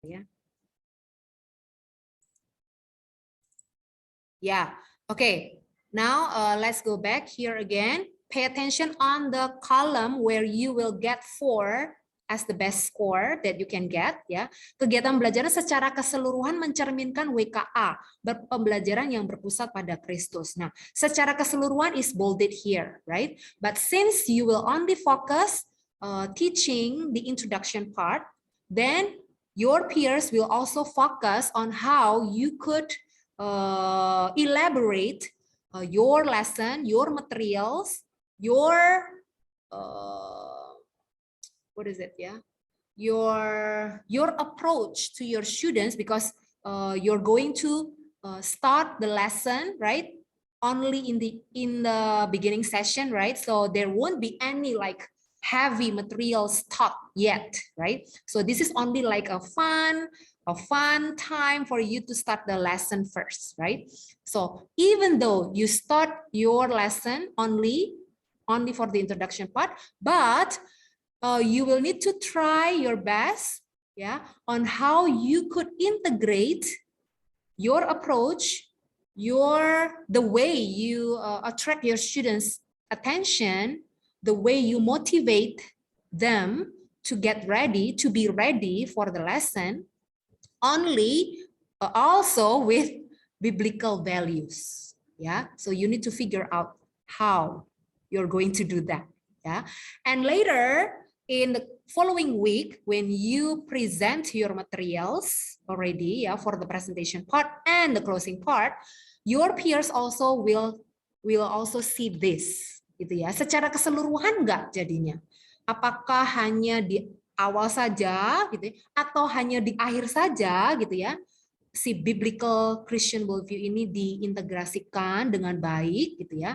ya. Yeah, okay. Now let's go back here again. Pay attention on the column where you will get 4 as the best score that you can get. Ya, kegiatan belajar secara keseluruhan mencerminkan WKA, pembelajaran yang berpusat pada Kristus. Nah, secara keseluruhan is bolded here, right? But since you will only focus teaching the introduction part, then your peers will also focus on how you could elaborate your lesson, your materials, your what is it? Yeah, your approach to your students, because you're going to start the lesson, right? Only in the beginning session, right? So there won't be any like heavy materials taught yet, right? So this is only like a fun time for you to start the lesson first, right? So even though you start your lesson only for the introduction part, but you will need to try your best, yeah, on how you could integrate your approach, the way you attract your students' attention, the way you motivate them to get ready, to be ready for the lesson, only also with biblical values. Yeah, so you need to figure out how you're going to do that. Yeah, and later in the following week, when you present your materials already, yeah, for the presentation part and the closing part, your peers also will also see this, gitu ya. Secara keseluruhan enggak jadinya? Apakah hanya di awal saja, gitu ya, atau hanya di akhir saja, gitu ya? Si biblical Christian worldview ini diintegrasikan dengan baik, gitu ya.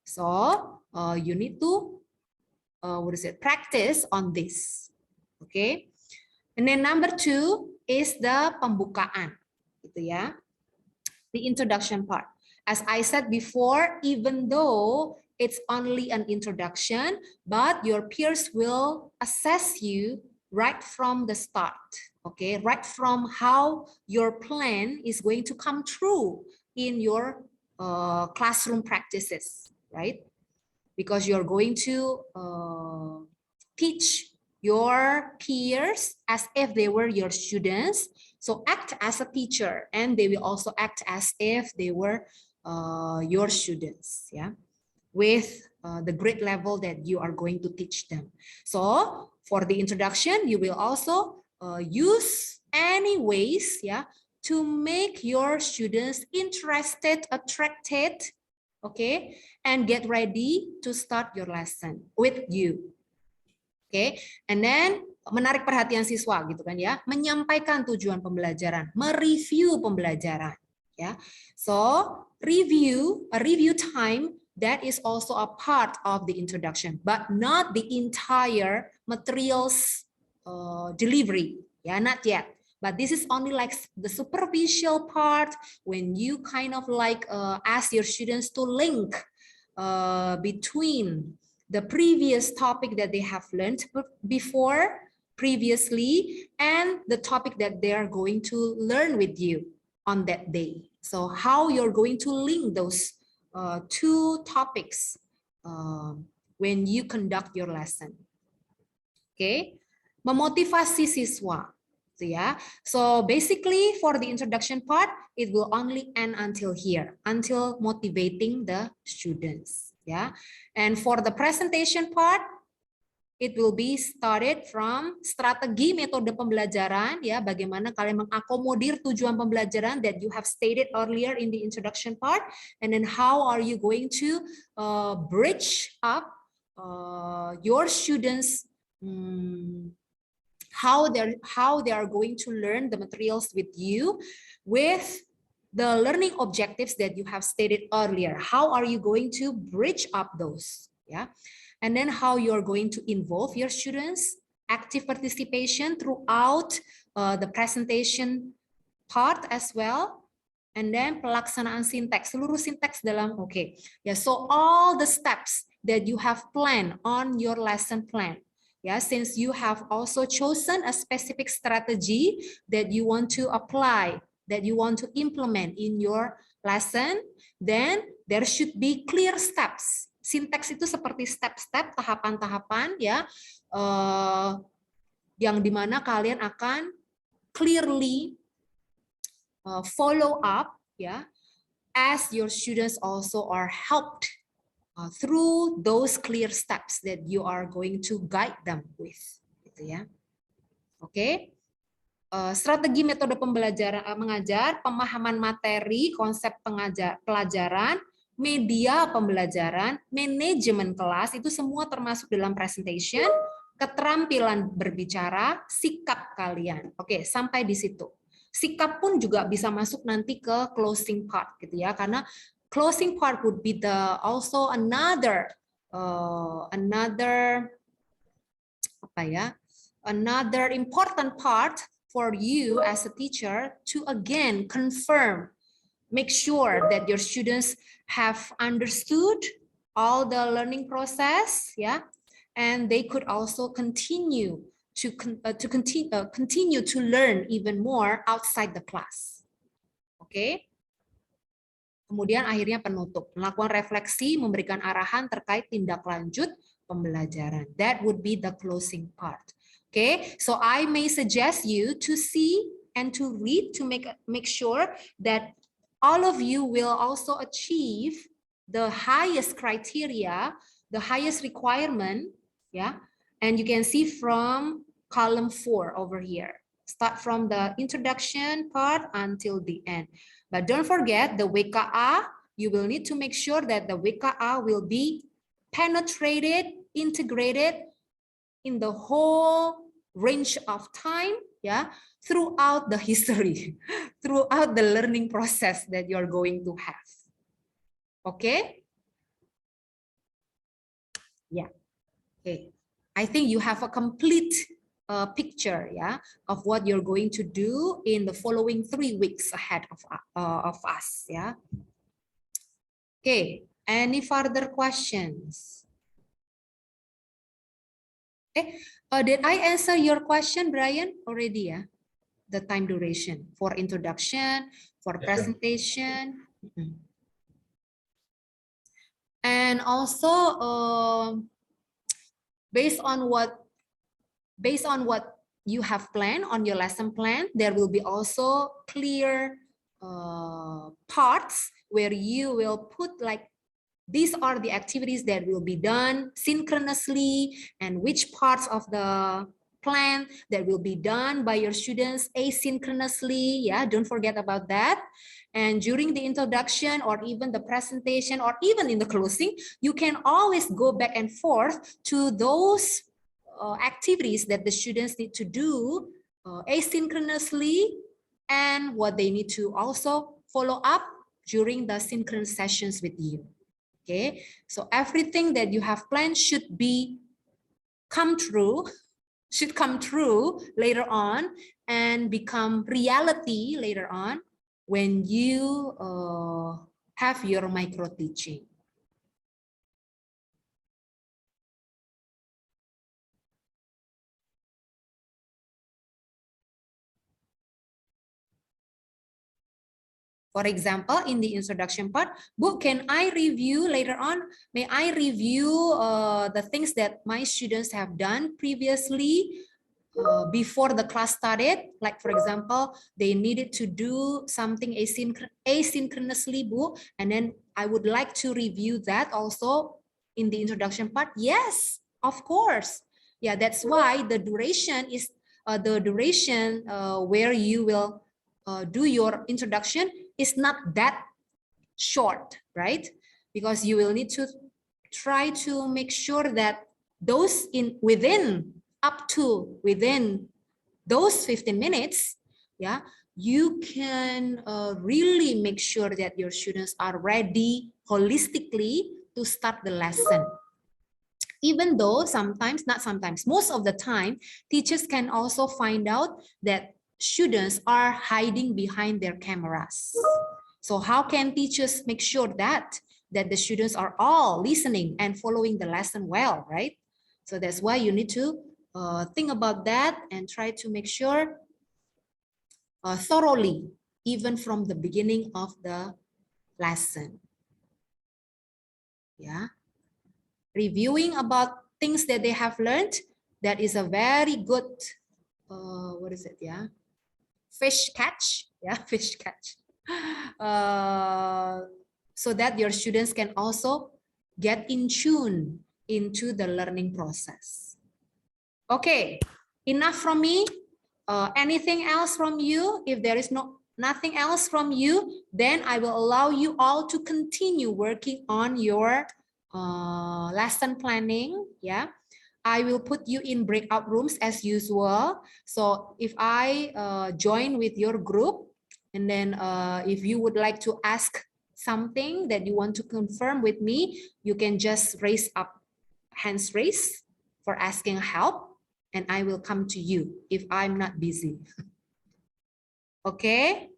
So you need to practice on this. Okay. And then number 2 is the pembukaan, gitu ya. The introduction part. As I said before, even though it's only an introduction, but your peers will assess you right from the start. Okay, right from how your plan is going to come true in your classroom practices, right? Because you're going to teach your peers as if they were your students. So act as a teacher, and they will also act as if they were your students, yeah, with the grade level that you are going to teach them. So for the introduction, you will also use any ways, yeah, to make your students interested, attracted, okay, and get ready to start your lesson with you. Okay, and then menarik perhatian siswa gitu kan ya, menyampaikan tujuan pembelajaran, mereview pembelajaran, ya. So a review time, that is also a part of the introduction, but not the entire materials delivery, yeah, not yet. But this is only like the superficial part, when you kind of like ask your students to link between the previous topic that they have learned before previously and the topic that they are going to learn with you on that day. So how you're going to link those two topics when you conduct your lesson. Okay, memotivasi siswa. So, yeah. So basically for the introduction part, it will only end until here, until motivating the students. Yeah, and for the presentation part, it will be started from strategi metode pembelajaran, ya, bagaimana kalian mengakomodir tujuan pembelajaran that you have stated earlier in the introduction part, and then how are you going to bridge up your students, how they are going to learn the materials with you, with the learning objectives that you have stated earlier. How are you going to bridge up those? Yeah, and then how you're going to involve your students, active participation throughout the presentation part as well, and then pelaksanaan sinteks, seluruh sinteks dalam okay. Yeah, so all the steps that you have planned on your lesson plan, Yeah, since you have also chosen a specific strategy that you want to apply, that you want to implement in your lesson, then there should be clear steps. Syntax itu seperti step-step, tahapan-tahapan ya, yang dimana kalian akan clearly follow up ya, as your students also are helped through those clear steps that you are going to guide them with, gitu ya. Oke. Strategi metode pembelajaran mengajar, pemahaman materi, konsep pelajaran, media pembelajaran, manajemen kelas, itu semua termasuk dalam presentation, keterampilan berbicara, sikap kalian. Oke, sampai di situ. Sikap pun juga bisa masuk nanti ke closing part gitu ya, karena closing part would be the also another another important part for you as a teacher to again confirm, make sure that your students have understood all the learning process, yeah, and they could also continue to learn even more outside the class. Okay. Kemudian akhirnya penutup, melakukan refleksi, memberikan arahan terkait tindak lanjut pembelajaran. That would be the closing part. Okay, so I may suggest you to see and to read to make sure that all of you will also achieve the highest criteria, the highest requirement, yeah. And you can see from column 4 over here. Start from the introduction part until the end. But don't forget the WKA, you will need to make sure that the WKA will be penetrated, integrated in the whole range of time, yeah, throughout the history, throughout the learning process that you're going to have. Okay? Yeah. Okay. I think you have a complete picture, yeah, of what you're going to do in the following 3 weeks ahead of us, yeah. Okay, any further questions? Okay, did I answer your question, Brian, already, yeah? The time duration for introduction, for presentation. And also, based on what you have planned on your lesson plan, there will be also clear parts where you will put like, these are the activities that will be done synchronously and which parts of the plan that will be done by your students asynchronously. Yeah, don't forget about that. And during the introduction or even the presentation or even in the closing, you can always go back and forth to those activities that the students need to do asynchronously and what they need to also follow up during the synchronous sessions with you. Okay, so everything that you have planned should come true later on and become reality later on when you have your micro teaching. For example, in the introduction part, Bu, can I review later on? May I review the things that my students have done previously before the class started? Like, for example, they needed to do something asynchronously, Bu, and then I would like to review that also in the introduction part. Yes, of course. Yeah, that's why the duration is where you will do your introduction is not that short, right? Because you will need to try to make sure that those within those 15 minutes, yeah, you can really make sure that your students are ready holistically to start the lesson. Even though most of the time, teachers can also find out that students are hiding behind their cameras. So how can teachers make sure that the students are all listening and following the lesson well, right? So that's why you need to think about that and try to make sure thoroughly, even from the beginning of the lesson. Yeah, reviewing about things that they have learned, that is a very good, what is it? Yeah, fish catch. Yeah, fish catch. So that your students can also get in tune into the learning process. Okay, enough from me. Anything else from you? If there is nothing else from you, then I will allow you all to continue working on your lesson planning. Yeah, I will put you in breakout rooms as usual. So if I join with your group, and then if you would like to ask something that you want to confirm with me, you can just raise up hands raised for asking help, and I will come to you if I'm not busy. Okay?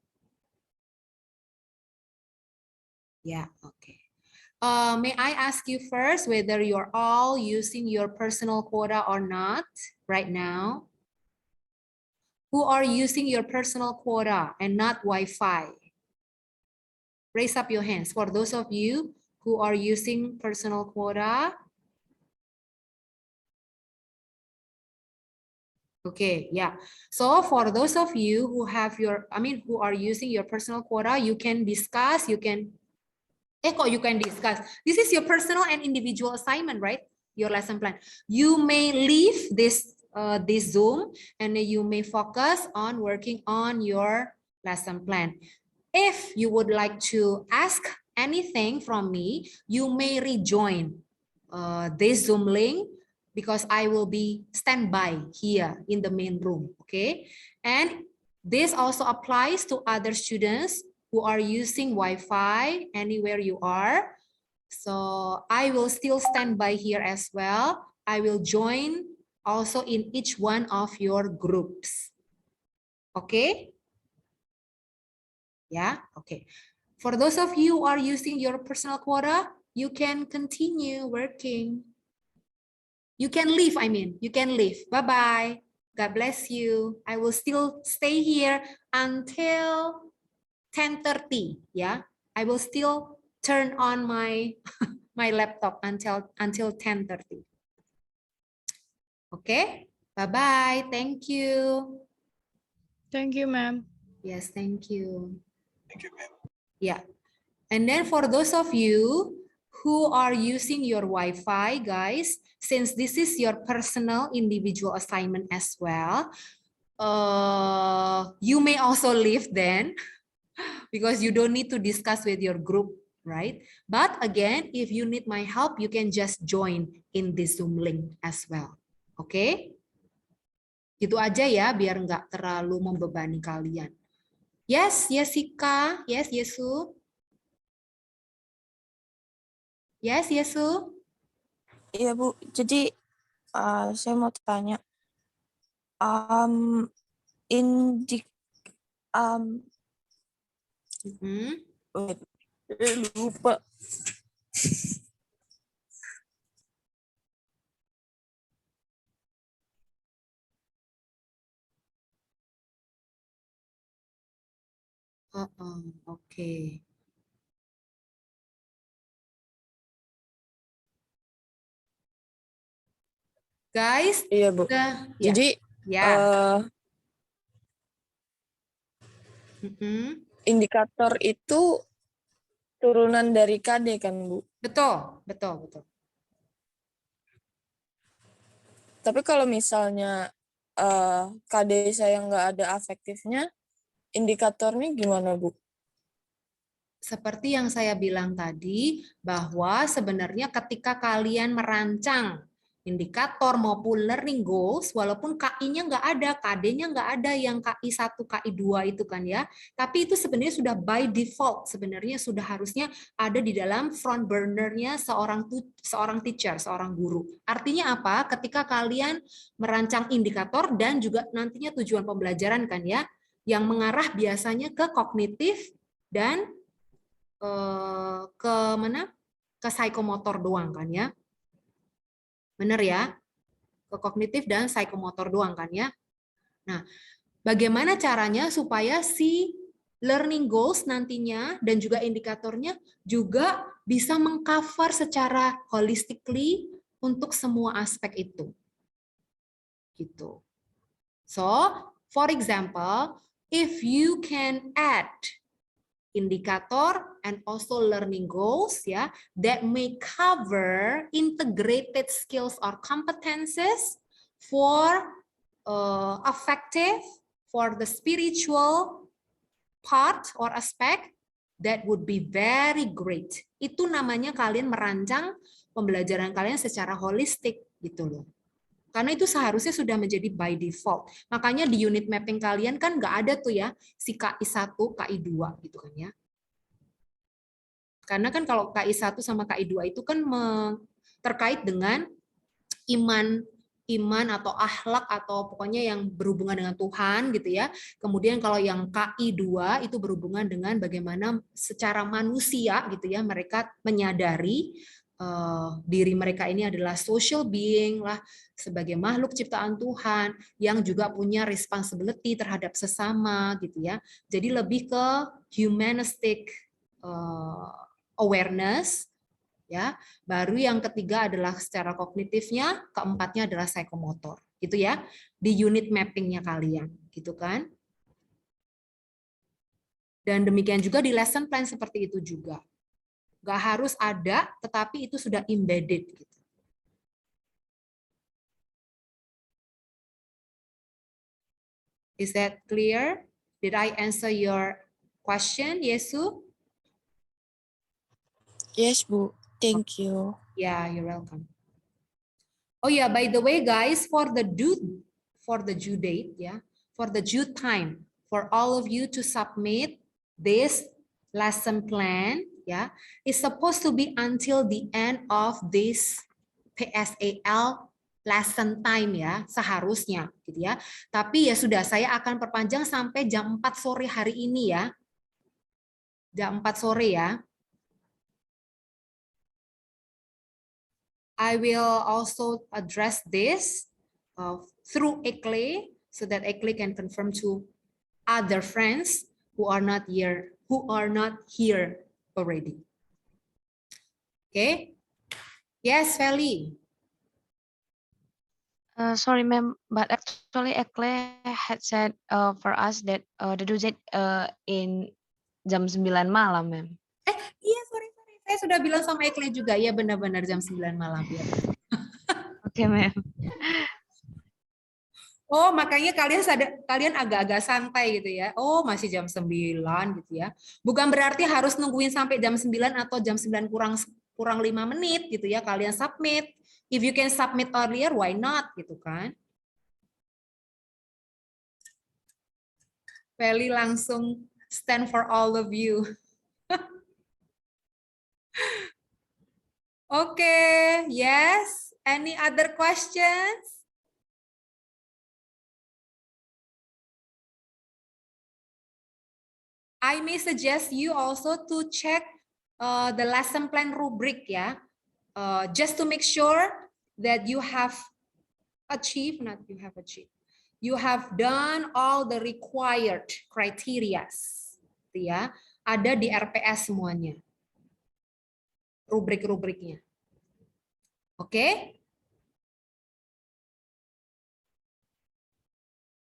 Yeah, okay. May I ask you first whether you're all using your personal quota or not right now? Who are using your personal quota and not Wi-Fi? Raise up your hands. For those of you who are using personal quota. Okay, yeah. So for those of you who have your, who are using your personal quota, you can discuss, you can, you can discuss. This is your personal and individual assignment, right? Your lesson plan. You may leave this, this Zoom, and you may focus on working on your lesson plan. If you would like to ask anything from me, you may rejoin this Zoom link, because I will be standby here in the main room, okay? And this also applies to other students who are using Wi-Fi anywhere you are. So I will still stand by here as well. I will join also in each one of your groups. Okay? Yeah, okay. For those of you who are using your personal quota, you can continue working. You can leave, you can leave. Bye-bye. God bless you. I will still stay here until 10:30. Yeah, I will still turn on my my laptop until 10:30. Okay. Bye-bye. Thank you. Thank you, ma'am. Yes, thank you. Thank you, ma'am. Yeah. And then for those of you who are using your Wi-Fi, guys, since this is your personal individual assignment as well, you may also leave then, because you don't need to discuss with your group, right? But again, if you need my help, you can just join in this Zoom link as well. Oke? Okay? Itu aja ya, biar nggak terlalu membebani kalian. Yes, Jessica. Yes, Yesu. Yes, Yesu. Iya, Bu. Jadi, saya mau tanya. Lupa. Oke. Guys, Iya, Bu. Jadi, indikator itu turunan dari KD kan, Bu? Betul, betul, betul. Tapi kalau misalnya KD saya nggak ada afektifnya, indikatornya gimana, Bu? Seperti yang saya bilang tadi, bahwa sebenarnya ketika kalian merancang indikator maupun learning goals, walaupun KI-nya nggak ada, KD-nya nggak ada yang KI 1, KI 2 itu kan ya, tapi itu sebenarnya sudah by default, sebenarnya sudah harusnya ada di dalam front burner-nya seorang teacher, seorang guru. Artinya apa? Ketika kalian merancang indikator dan juga nantinya tujuan pembelajaran kan ya, yang mengarah biasanya ke kognitif dan ke mana? Ke psikomotor doang kan ya. Bener ya? ke kognitif dan psikomotor doang kan ya. Nah, bagaimana caranya supaya si learning goals nantinya dan juga indikatornya juga bisa mengcover secara holistically untuk semua aspek itu. Gitu. So, for example, if you can add indicator and also learning goals ya that may cover integrated skills or competences for effective for the spiritual part or aspect, that would be very great. Itu namanya kalian merancang pembelajaran kalian secara holistik gitu loh. Karena itu seharusnya sudah menjadi by default. Makanya di unit mapping kalian kan nggak ada tuh ya si KI1, KI2 gitu kan ya. Karena kan kalau KI1 sama KI2 itu kan terkait dengan iman atau akhlak atau pokoknya yang berhubungan dengan Tuhan gitu ya. Kemudian kalau yang KI2 itu berhubungan dengan bagaimana secara manusia gitu ya mereka menyadari diri mereka ini adalah social being lah sebagai makhluk ciptaan Tuhan yang juga punya responsibility terhadap sesama gitu ya. Jadi lebih ke humanistic awareness ya. Baru yang ketiga adalah secara kognitifnya, keempatnya adalah psikomotor. Gitu ya. Di unit mappingnya kalian, gitu kan? Dan demikian juga di lesson plan seperti itu juga. Nggak harus ada, tetapi itu sudah embedded gitu. Is that clear? Did I answer your question, Yesu? Yes, Bu. Thank you. Yeah, you're welcome. Oh yeah, by the way, guys, for the due date, yeah, for the due time, for all of you to submit this lesson plan, yeah, is supposed to be until the end of this PSAL lesson time ya, seharusnya gitu ya. Tapi ya sudah, saya akan perpanjang sampai jam 4 sore hari ini ya. Jam 4 sore ya. I will also address this through Ekle so that Ekle can confirm to other friends who are not here already. Okay? Yes, Feli. Sorry, ma'am, but actually Ekle had said for us that the due date in jam 9 malam, ma'am. Iya, sorry. Saya sudah bilang sama Ekle juga, ya benar-benar jam 9 malam. Ya. Oke, ma'am. Oh, makanya kalian agak-agak santai gitu ya. Oh, masih jam 9 gitu ya. Bukan berarti harus nungguin sampai jam 9 atau jam 9 kurang 5 menit gitu ya. Kalian submit. If you can submit earlier, why not gitu kan. Feli langsung stand for all of you. Okay, yes. Any other questions? I may suggest you also to check the lesson plan rubric ya, just to make sure that you have achieved, you have done all the required criteria, ya, ada di RPS semuanya, rubrik-rubriknya. Oke?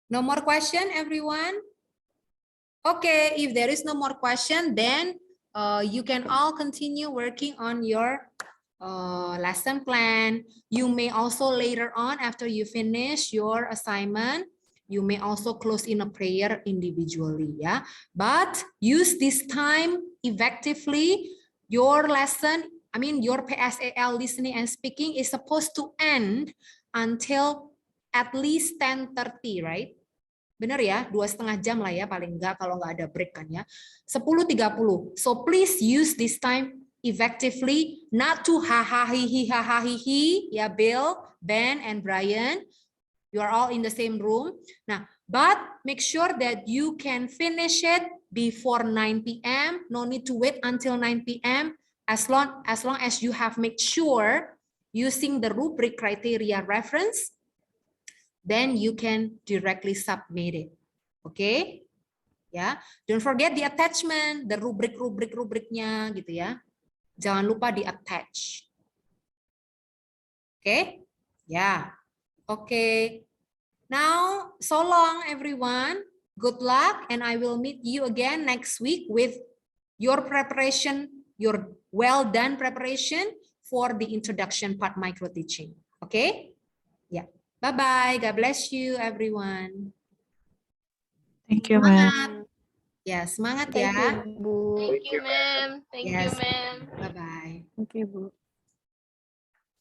No more question, everyone? Okay, if there is no more question, then you can all continue working on your lesson plan. You may also later on, after you finish your assignment, you may also close in a prayer individually, yeah. But use this time effectively. Your lesson, I mean your PSAL listening and speaking is supposed to end until at least 10:30, right? Benar ya, 2,5 jam lah ya paling enggak kalau nggak ada break kan ya. 10:30. So please use this time effectively, not to hahaha ya Bill, Ben, and Brian. You are all in the same room. Nah, but make sure that you can finish it before 9 p.m. No need to wait until 9 p.m. As long as you have made sure using the rubric criteria reference then you can directly submit it. Okay? Ya, don't forget the attachment, the rubriknya gitu ya. Jangan lupa di attach. Okay? Ya. Okay. Now, so long everyone. Good luck and I will meet you again next week with your preparation, your well done preparation for the introduction part micro teaching. Okay? Yeah. Bye-bye. God bless you everyone. Thank you, ma'am. Semangat. Ya, semangat Thank ya. you, Bu. Thank you, ma'am. Thank you, Yes. ma'am. Bye-bye. Thank you, Bu.